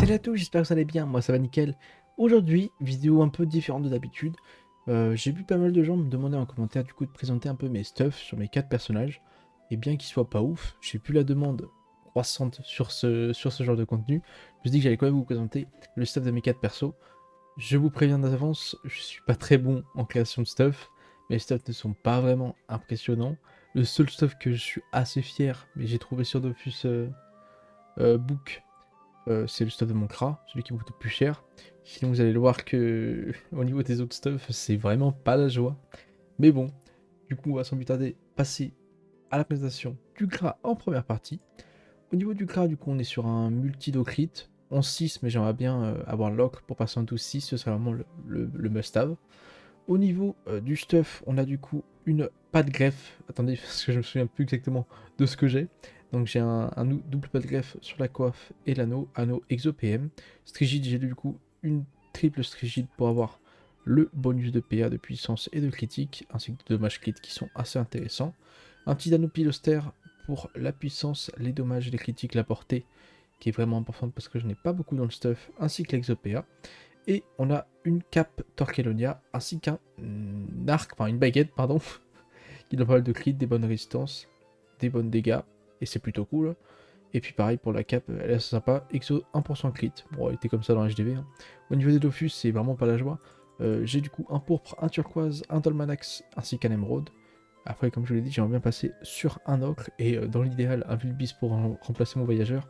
Salut à tous, j'espère que vous allez bien, moi ça va nickel. Aujourd'hui, vidéo un peu différente de d'habitude. J'ai vu pas mal de gens me demander en commentaire du coup de présenter un peu mes stuffs sur mes 4 personnages. Et bien qu'ils soient pas ouf, j'ai vu la demande croissante sur ce genre de contenu. Je me suis dit que j'allais quand même vous présenter le stuff de mes 4 persos. Je vous préviens d'avance, je suis pas très bon en création de stuff. Mes stuffs ne sont pas vraiment impressionnants. Le seul stuff que je suis assez fier, mais j'ai trouvé sur Dofus Book, c'est le stuff de mon Kra, celui qui coûte le plus cher. Sinon, vous allez le voir que au niveau des autres stuffs, c'est vraiment pas la joie. Mais bon, du coup, on va sans plus tarder passer à la présentation du Kra en première partie. Au niveau du Kra, du coup, on est sur un multi-do-crit, 11-6, mais j'aimerais bien avoir lock pour passer en 12-6, ce serait vraiment le must-have. Au niveau du stuff, on a du coup une pas de greffe. Attendez, parce que je me souviens plus exactement de ce que j'ai. Donc j'ai un double pas de greffe sur la coiffe et l'anneau, anneau exo PM. Strigide, j'ai du coup une triple strigide pour avoir le bonus de PA, de puissance et de critique, ainsi que de dommages crit qui sont assez intéressants. Un petit anneau piloster pour la puissance, les dommages, les critiques, la portée, qui est vraiment importante parce que je n'ai pas beaucoup dans le stuff, ainsi que l'exo PA. Et on a une cape Torquelonia ainsi qu'un arc, enfin une baguette, pardon, qui donne pas mal de crit, des bonnes résistances, des bonnes dégâts, et c'est plutôt cool. Et puis pareil pour la cape, elle est assez sympa, exo 1% crit, bon elle était comme ça dans HDV. Hein. Au niveau des Dofus, c'est vraiment pas la joie. J'ai du coup un pourpre, un turquoise, un dolmanax ainsi qu'un émeraude. Après, comme je vous l'ai dit, j'aimerais bien passer sur un ocre et dans l'idéal, un Vulbis pour remplacer mon voyageur.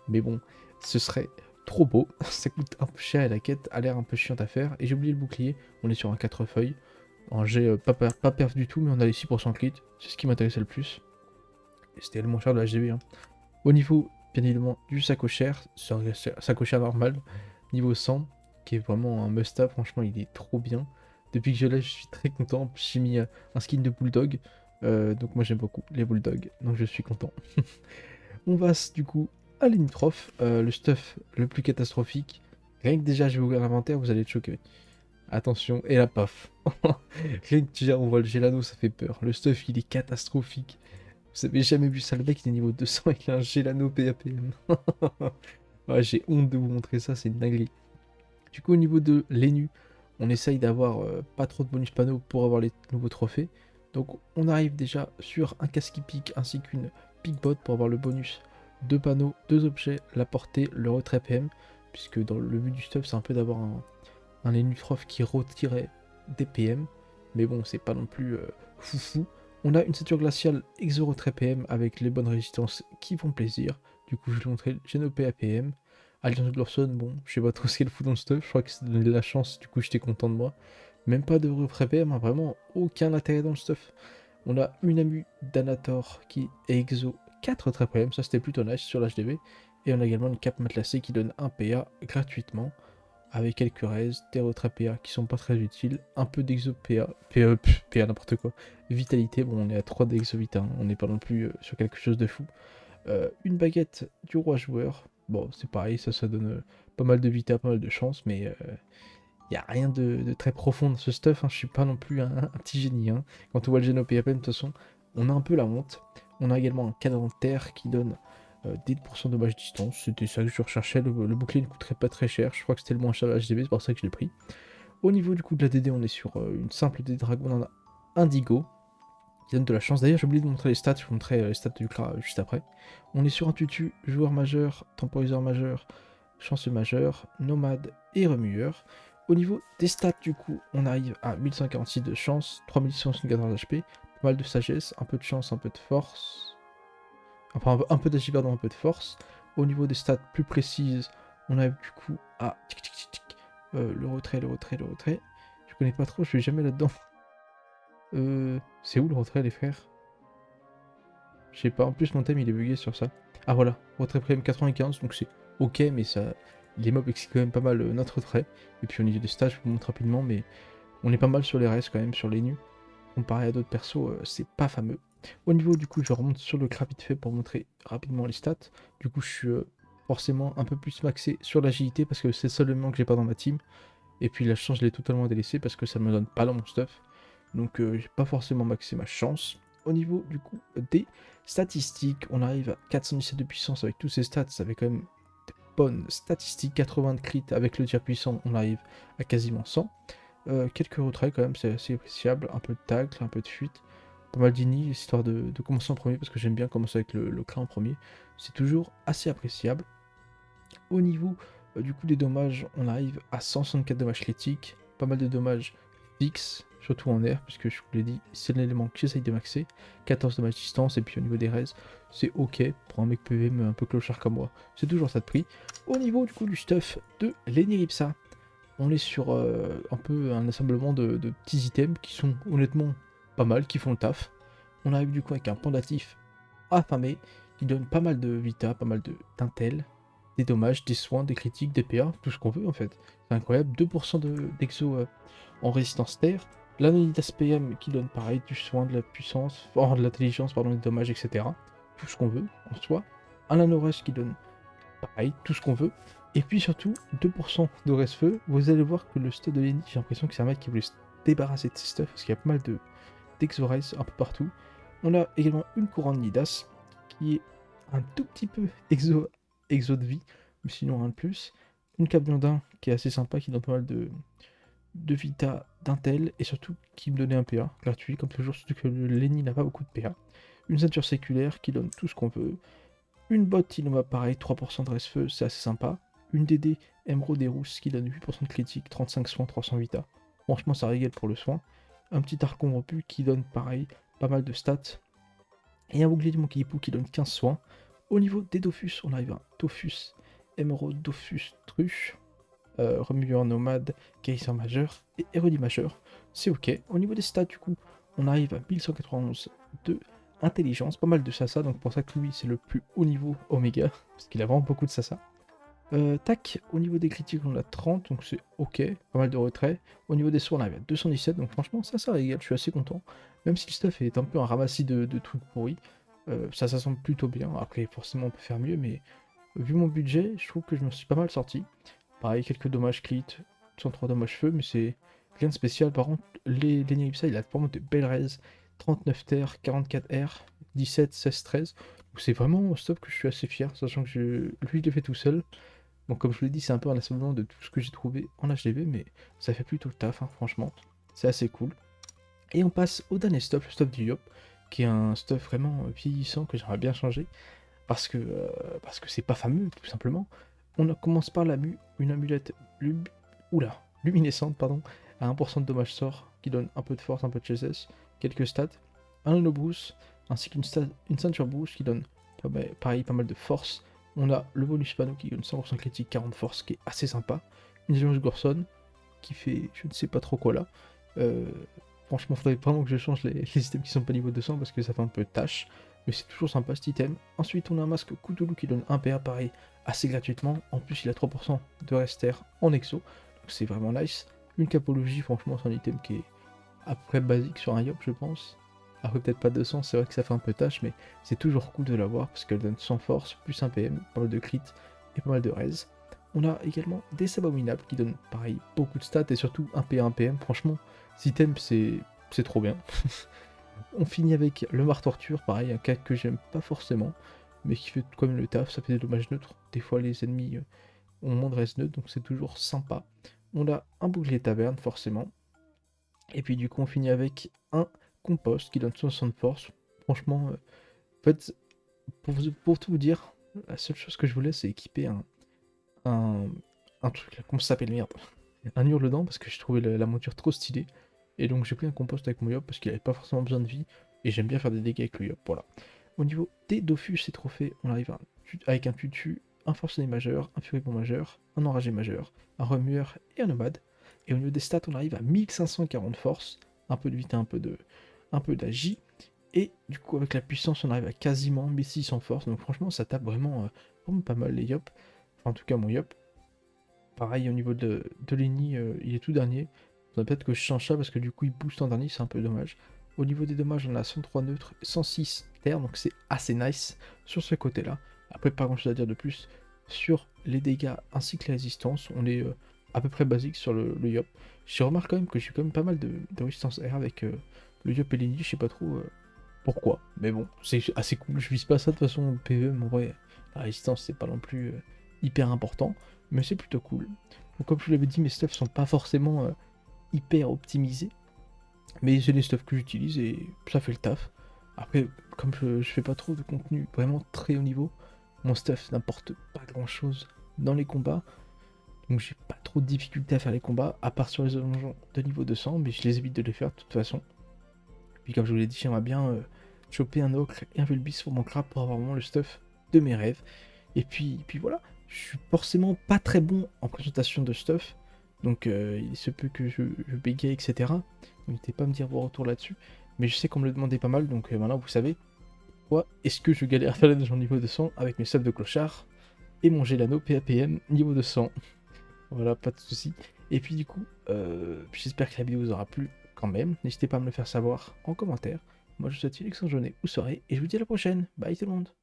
Mais bon, ce serait trop beau. Ça coûte un peu cher et la quête a l'air un peu chiante à faire. Et j'ai oublié le bouclier. On est sur un 4 feuilles. Un jet pas perf du tout, mais on a les 6% crit. C'est ce qui m'intéressait le plus. Et c'était le moins cher de la HDB. Hein. Au niveau, bien évidemment, du sacochère, c'est un sacochère normal. Niveau 100, qui est vraiment un must-have. Franchement, il est trop bien. Depuis que je l'ai, je suis très content. J'ai mis un skin de bulldog. Donc moi j'aime beaucoup les bulldogs, donc je suis content. On va du coup à l'Initroph, le stuff le plus catastrophique. Rien que déjà je vais ouvrir l'inventaire, vous allez être choqués. Attention, et la paf. Rien que déjà on voit le Gelano, ça fait peur. Le stuff il est catastrophique. Vous avez jamais vu ça, le mec il est niveau 200 il a un Gelano PAPM. Ouais, j'ai honte de vous montrer ça, c'est une dinguerie. Du coup au niveau de l'ENU, on essaye d'avoir pas trop de bonus panneaux pour avoir les nouveaux trophées. Donc on arrive déjà sur un casque qui pique ainsi qu'une pickbot pour avoir le bonus 2 panneaux, 2 objets, la portée, le retrait PM, puisque dans le but du stuff c'est un peu d'avoir un Lenutroph qui retirait des PM, mais bon c'est pas non plus foufou. On a une ceinture glaciale exo retrait PM avec les bonnes résistances qui font plaisir. Du coup je vais vous montrer Genopé APM. Alliance de l'Orson, bon, je sais pas trop ce qu'elle fout dans le stuff, je crois que c'est donné de la chance, du coup j'étais content de moi. Même pas de retrait PM, hein, vraiment aucun intérêt dans le stuff. On a une ammu d'Anator qui est exo 4 traits PM, ça c'était plutôt nice sur l'HDV. Et on a également une cape matelassée qui donne un PA gratuitement, avec quelques res, des retraits PA qui sont pas très utiles, un peu d'exo PA, PA n'importe quoi. Vitalité, bon on est à 3 d'exo vita, hein, on n'est pas non plus sur quelque chose de fou. Une baguette du roi joueur, bon c'est pareil, ça donne pas mal de vita, pas mal de chance, mais il n'y a rien de très profond dans ce stuff, hein. Je suis pas non plus un petit génie. Hein. Quand on voit le Génopé de toute façon, on a un peu la honte. On a également un cadre en terre qui donne des % de dommage distance. C'était ça que je recherchais. Le bouclier ne coûterait pas très cher. Je crois que c'était le moins cher de la HDB, c'est pour ça que je l'ai pris. Au niveau du coup de la DD, on est sur une simple DD Dragon on a Indigo qui donne de la chance. D'ailleurs, j'ai oublié de montrer les stats. Je vous montrerai les stats du Clara juste après. On est sur un tutu, joueur majeur, temporiseur majeur, chanceux majeur, nomade et remueur. Au niveau des stats, du coup, on arrive à 1146 de chance, 3664 d'HP, pas mal de sagesse, un peu de chance, un peu de force. Enfin, un peu d'agilité, pardon, un peu de force. Au niveau des stats plus précises, on arrive du coup à le retrait, le retrait, le retrait. Je connais pas trop, je suis jamais là-dedans. C'est où le retrait, les frères? Je sais pas, en plus mon thème il est bugué sur ça. Ah voilà, retrait prime 95, donc c'est ok, mais ça. Les mobs excitent quand même pas mal notre retrait. Et puis au niveau des stats, je vous montre rapidement, mais on est pas mal sur les restes quand même, sur les nus. Comparé à d'autres persos, c'est pas fameux. Au niveau du coup, je remonte sur le crap vite fait pour montrer rapidement les stats. Du coup, je suis forcément un peu plus maxé sur l'agilité parce que c'est le seul élément que j'ai pas dans ma team. Et puis la chance, je l'ai totalement délaissé parce que ça me donne pas dans mon stuff. Donc j'ai pas forcément maxé ma chance. Au niveau du coup des statistiques, on arrive à 417 de puissance avec tous ces stats, ça fait quand même bonnes statistiques, 80 de crit avec le tir puissant, on arrive à quasiment 100. Quelques retraits quand même, c'est assez appréciable, un peu de tacle, un peu de fuite, pas mal d'inni, histoire de commencer en premier, parce que j'aime bien commencer avec le clan en premier, c'est toujours assez appréciable. Au niveau du coup des dommages, on arrive à 164 dommages critiques, pas mal de dommages fixes, surtout en air, puisque je vous l'ai dit, c'est l'élément que j'essaye de maxer, 14 dommages distance, et puis au niveau des res, c'est ok, pour un mec PVM un peu clochard comme moi, c'est toujours ça de prix. Au niveau du coup du stuff de Lenny-Ripsa, on est sur un peu un assemblement de petits items qui sont honnêtement pas mal, qui font le taf. On arrive du coup avec un pendatif affamé, qui donne pas mal de vita, pas mal d'intel, des dommages, des soins, des critiques, des PA, tout ce qu'on veut en fait. C'est incroyable, 2% d'exo en résistance terre, l'anonymitas PM qui donne pareil du soin, de la puissance, de l'intelligence, pardon, des dommages, etc. Tout ce qu'on veut en soi. Un anores qui donne pareil, tout ce qu'on veut. Et puis surtout, 2% de reste-feu. Vous allez voir que le stuff de Lenny, j'ai l'impression que c'est un mec qui voulait se débarrasser de ses stuff, parce qu'il y a pas mal d'exo-res un peu partout. On a également une couronne Nidas, qui est un tout petit peu exo de vie, mais sinon rien de plus. Une cape blondin qui est assez sympa, qui donne pas mal de vita, d'intel, et surtout qui me donnait un PA gratuit, comme toujours, surtout que le Lenny n'a pas beaucoup de PA. Une ceinture séculaire qui donne tout ce qu'on veut. Une botte Innova pareil, 3% de reste-feu, c'est assez sympa. Une DD Emerald des Rousses qui donne 8% de critique, 35 soins, 300 vita. Franchement, ça régale pour le soin. Un petit archon rompu qui donne pareil, pas mal de stats. Et un bouclier de Monkey Poo qui donne 15 soins. Au niveau des Dofus, on arrive à Dofus, Emerald, Dofus, Truche, Remueur Nomade, Guérisseur Majeur et Érudit Majeur. C'est ok. Au niveau des stats, du coup, on arrive à 1191 de intelligence, pas mal de Sasa, donc pour ça que lui, c'est le plus haut niveau Oméga, parce qu'il a vraiment beaucoup de Sasa. Tac, au niveau des critiques, on a 30, donc c'est ok, pas mal de retraits. Au niveau des soins, on arrive à 217, donc franchement, ça régale, je suis assez content. Même si le stuff est un peu un ramassis de trucs pourris, ça semble plutôt bien. Après, forcément, on peut faire mieux, mais vu mon budget, je trouve que je me suis pas mal sorti. Pareil, quelques dommages crit, 103 dommages feu, mais c'est rien de spécial. Par contre, les Niripsa, il a vraiment de belles raises, 39 terre, 44 R, 17, 16, 13. Donc c'est vraiment un stop que je suis assez fier, sachant que lui, il le fait tout seul. Donc comme je vous l'ai dit, c'est un peu un assemblement de tout ce que j'ai trouvé en HDV, mais ça fait plutôt le taf, hein, franchement. C'est assez cool. Et on passe au dernier stop, le stop du Yop, qui est un stuff vraiment vieillissant que j'aimerais bien changer, parce que c'est pas fameux, tout simplement. On commence par une amulette luminescente, pardon, à 1% de dommage sort, qui donne un peu de force, un peu de chassesse, quelques stats, un Leno Boost, ainsi une ceinture boost qui donne, pareil, pas mal de force. On a le bonus panneau qui donne 100% critique, 40 force, qui est assez sympa. Une Zéloge Gorson, qui fait je ne sais pas trop quoi là. Franchement, il faudrait vraiment que je change les items qui sont pas niveau 200 parce que ça fait un peu tâche. Mais c'est toujours sympa cet item. Ensuite, on a un masque Cthulhu qui donne un PA pareil assez gratuitement. En plus, il a 3% de rester en exo. Donc c'est vraiment nice. Une capologie, franchement, c'est un item qui est après basique sur un Yop, je pense. Après, peut-être pas 200, c'est vrai que ça fait un peu tâche, mais c'est toujours cool de l'avoir parce qu'elle donne 100 force, plus un PM, pas mal de crit et pas mal de res. On a également des abominables qui donnent pareil beaucoup de stats et surtout un PA, un PM. Franchement, cet item, c'est trop bien. On finit avec le Mar Torture, pareil, un cas que j'aime pas forcément, mais qui fait quand même le taf, ça fait des dommages neutres. Des fois, les ennemis ont moins de res neutre, donc c'est toujours sympa. On a un bouclier taverne, forcément. Et puis, du coup, on finit avec un compost qui donne 60 force. Franchement, en fait, pour tout vous dire, la seule chose que je voulais, c'est équiper un, un truc là, comment ça s'appelle, merde, un hurle-dent, parce que je trouvais la monture trop stylée. Et donc j'ai pris un compost avec mon Yop parce qu'il avait pas forcément besoin de vie et j'aime bien faire des dégâts avec le Yop, voilà. Au niveau des Dofus et trophées, on arrive avec un tutu, un forcené majeur, un furibond majeur, un enragé majeur, un remueur et un nomade. Et au niveau des stats, on arrive à 1540 force, un peu de vita, un peu d'agi. Et du coup avec la puissance, on arrive à quasiment 1600 force. Donc franchement ça tape vraiment pas mal les Yop. Enfin en tout cas mon Yop. Pareil au niveau de Lenny, il est tout dernier. Peut-être que je change ça parce que du coup il booste en dernier, c'est un peu dommage. Au niveau des dommages, on a 103 neutres, 106 terres, donc c'est assez nice sur ce côté-là. Après, pas grand-chose à dire de plus sur les dégâts ainsi que les résistances. On est à peu près basique sur le Yop. Je remarque quand même que j'ai quand même pas mal de résistance air avec le Yop et Lenny, je sais pas trop pourquoi. Mais bon, c'est assez cool. Je vise pas ça de toute façon PvE, mais en vrai, la résistance c'est pas non plus hyper important, mais c'est plutôt cool. Donc comme je vous l'avais dit, mes stuffs sont pas forcément hyper optimisés, mais c'est les stuffs que j'utilise et ça fait le taf. Après, comme je fais pas trop de contenu vraiment très haut niveau, mon stuff n'apporte pas grand chose dans les combats. Donc j'ai pas trop de difficultés à faire les combats, à part sur les donjons de niveau 200, mais je les évite de les faire de toute façon. Puis comme je vous l'ai dit, j'aimerais bien choper un ocre et un Vulbis pour mon crabe pour avoir vraiment le stuff de mes rêves. Et puis voilà, je suis forcément pas très bon en présentation de stuff, donc il se peut que je bégaye, etc. N'hésitez pas à me dire vos retours là-dessus, mais je sais qu'on me le demandait pas mal, donc maintenant vous savez. Moi, est-ce que je galère à faire les donjons niveau 200 avec mes subs de clochard et mon Gelano PAPM niveau 200. Voilà, pas de soucis. Et puis du coup, j'espère que la vidéo vous aura plu quand même. N'hésitez pas à me le faire savoir en commentaire. Moi je vous souhaite une excellente journée ou soirée et je vous dis à la prochaine. Bye tout le monde.